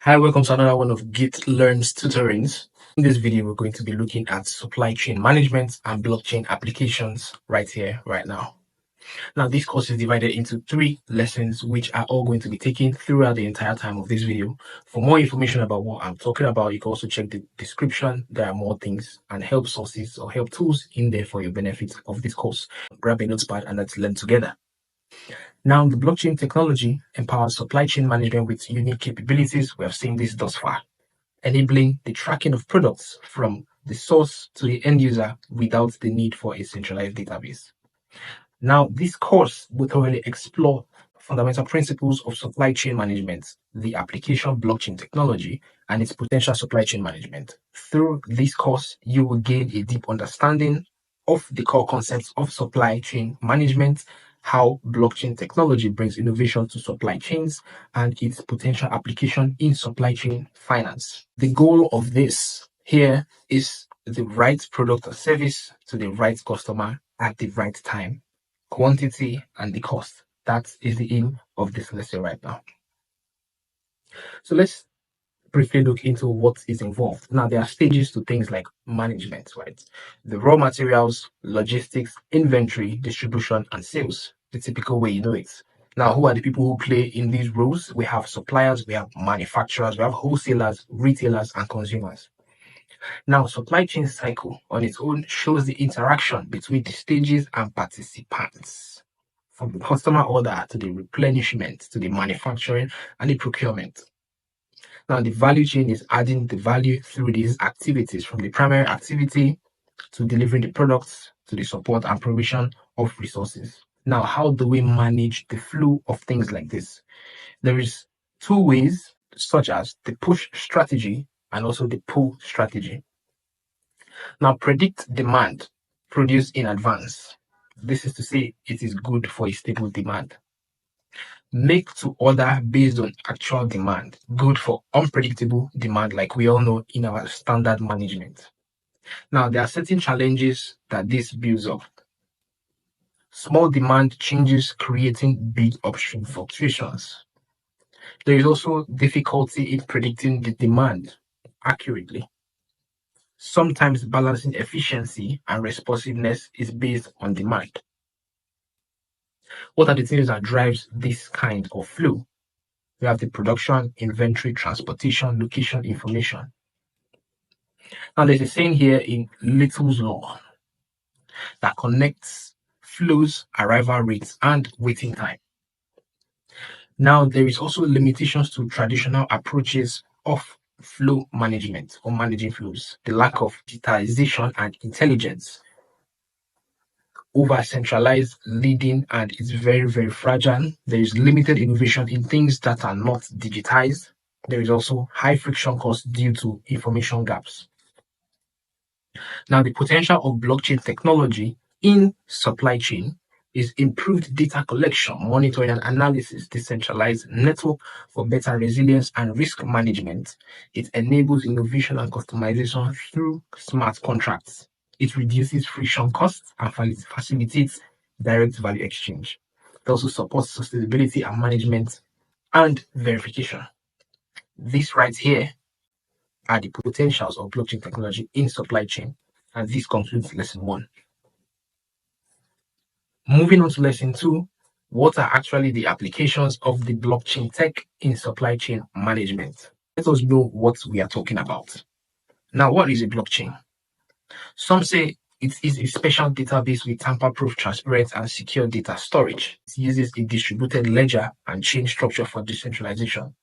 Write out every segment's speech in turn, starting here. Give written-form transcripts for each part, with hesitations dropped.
Hi, welcome to another one of Git Learns tutorings. In this video, we're going to be looking at supply chain management and blockchain applications right here, right now. Now, this course is divided into 3 lessons, which are all going to be taken throughout the entire time of this video. For more information about what I'm talking about, you can also check the description. There are more things and help sources or help tools in there for your benefit of this course. Grab a notepad and let's learn together. Now, the blockchain technology empowers supply chain management with unique capabilities. We have seen this thus far, enabling the tracking of products from the source to the end user without the need for a centralized database. Now, this course will thoroughly explore fundamental principles of supply chain management, the application of blockchain technology, and its potential supply chain management. Through this course, you will gain a deep understanding of the core concepts of supply chain management, how blockchain technology brings innovation to supply chains, and its potential application in supply chain finance. The goal of this here is the right product or service to the right customer at the right time, quantity, and the cost. That is the aim of this lesson right now. So let's briefly look into what is involved. Now, there are stages to things like management, right? The raw materials, logistics, inventory, distribution, and sales, the typical way you know it. Now, who are the people who play in these roles? We have suppliers, we have manufacturers, we have wholesalers, retailers, and consumers. Now, supply chain cycle on its own shows the interaction between the stages and participants, from the customer order to the replenishment to the manufacturing and the procurement. Now, the value chain is adding the value through these activities, from the primary activity to delivering the products to the support and provision of resources. Now, how do we manage the flow of things like this? There is 2 ways, such as the push strategy and also the pull strategy. Now, predict demand, produce in advance. This is to say it is good for a stable demand. Make to order based on actual demand, good for unpredictable demand, like we all know in our standard management. Now, there are certain challenges that this builds up. Small demand changes creating big upstream fluctuations. There is also difficulty in predicting the demand accurately. Sometimes balancing efficiency and responsiveness is based on demand. What are the things that drives this kind of flow? We have the production, inventory, transportation, location information. Now, there's a saying here in Little's Law that connects flows, arrival rates, and waiting time. Now, there is also limitations to traditional approaches of flow management or managing flows, the lack of digitalization and intelligence, over centralized leading, and it's very, very fragile. There is limited innovation in things that are not digitized. There is also high friction costs due to information gaps. Now, the potential of blockchain technology in supply chain is improved data collection, monitoring, and analysis, decentralized network for better resilience and risk management. It enables innovation and customization through smart contracts. It reduces friction costs and facilitates direct value exchange. It also supports sustainability and management and verification. This right here are the potentials of blockchain technology in supply chain. And this concludes lesson 1. Moving on to lesson 2, what are actually the applications of the blockchain tech in supply chain management? Let us know what we are talking about. Now, what is a blockchain? Some say it is a special database with tamper-proof, transparent, and secure data storage. It uses a distributed ledger and chain structure for decentralization.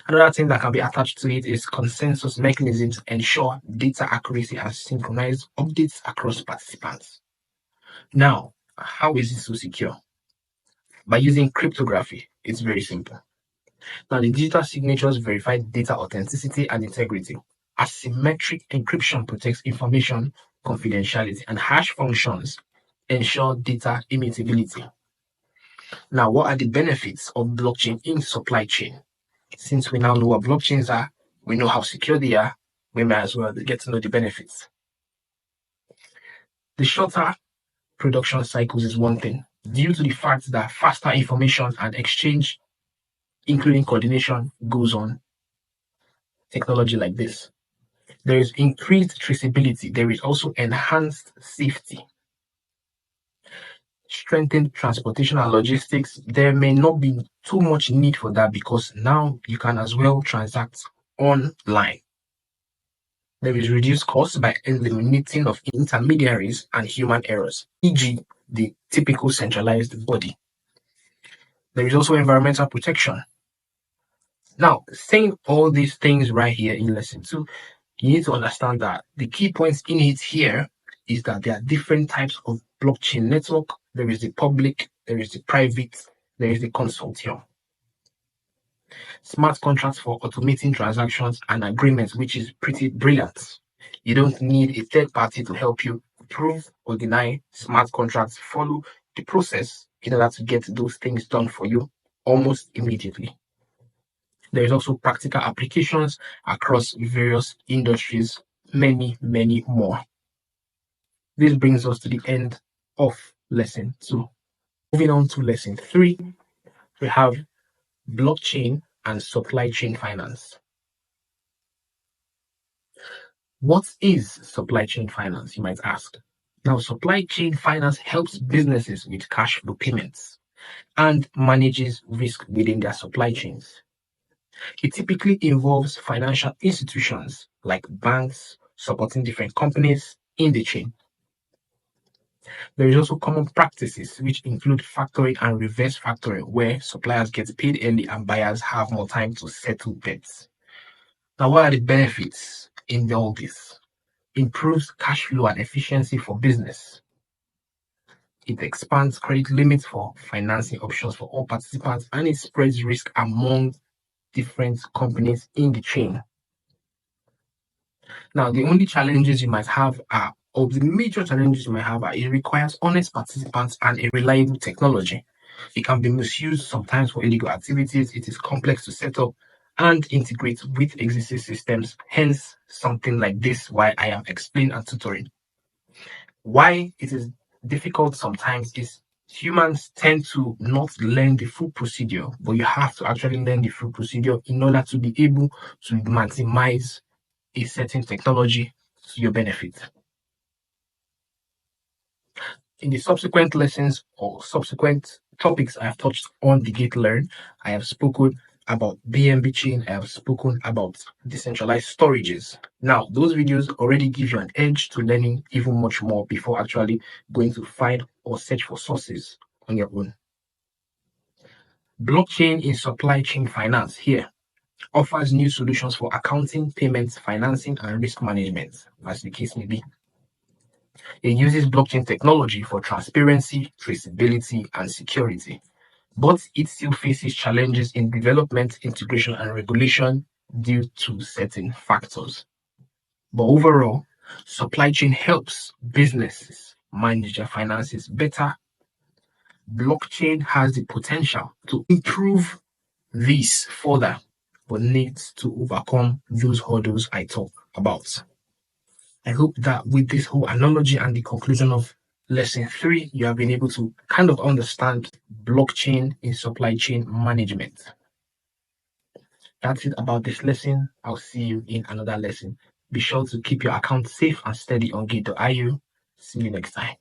Another thing that can be attached to it is consensus mechanisms to ensure data accuracy and synchronized updates across participants. Now, how is it so secure? By using cryptography. It's very simple. Now, the digital signatures verify data authenticity and integrity. Asymmetric encryption protects information confidentiality, and hash functions ensure data immutability. Now, what are the benefits of blockchain in supply chain? Since we now know what blockchains are, we know how secure they are, we may as well get to know the benefits. The shorter production cycles is one thing, due to the fact that faster information and exchange, including coordination, goes on. technology like this. There is increased traceability. There is also enhanced safety, strengthened transportation and logistics. There may not be too much need for that because now you can as well transact online. There is reduced cost by eliminating of intermediaries and human errors, e.g., the typical centralized body. There is also environmental protection. Now, saying all these things right here in lesson 2, you need to understand that the key points in it here is that there are different types of blockchain network. There is the public, there is the private, there is the consortium. Smart contracts for automating transactions and agreements, which is pretty brilliant. You don't need a third party to help you approve or deny smart contracts. Follow the process in order to get those things done for you almost immediately. There is also practical applications across various industries, many, many more. This brings us to the end of lesson 2. Moving on to lesson 3, we have blockchain and supply chain finance. What is supply chain finance, you might ask? Now, supply chain finance helps businesses with cash flow payments and manages risk within their supply chains. It typically involves financial institutions like banks supporting different companies in the chain. There is also common practices which include factoring and reverse factoring, where suppliers get paid early and buyers have more time to settle debts. Now, what are the benefits in all this? Improves cash flow and efficiency for business. It expands credit limits for financing options for all participants, and it spreads risk among different companies in the chain. Now, the only challenges you might have are, or the major challenges you might have are, it requires honest participants and a reliable technology. It can be misused sometimes for illegal activities. It is complex to set up and integrate with existing systems. Hence, something like this, why I am explaining and tutoring. Why it is difficult sometimes is humans tend to not learn the full procedure, but you have to actually learn the full procedure in order to be able to maximize a certain technology to your benefit. In the subsequent lessons or subsequent topics I have touched on the Gate Learn, I have spoken about BNB chain, I have spoken about decentralized storages. Now, those videos already give you an edge to learning even much more before actually going to find or search for sources on your own. Blockchain in supply chain finance here offers new solutions for accounting, payments, financing, and risk management, as the case may be. It uses blockchain technology for transparency, traceability, and security, but it still faces challenges in development, integration, and regulation due to certain factors. But overall, supply chain helps businesses manage their finances better. Blockchain has the potential to improve this further, but needs to overcome those hurdles I talk about. I hope that with this whole analogy and the conclusion of lesson 3, you have been able to kind of understand blockchain in supply chain management. That's it about this lesson. I'll see you in another lesson. Be sure to keep your account safe and steady on Gate.io. See you next time.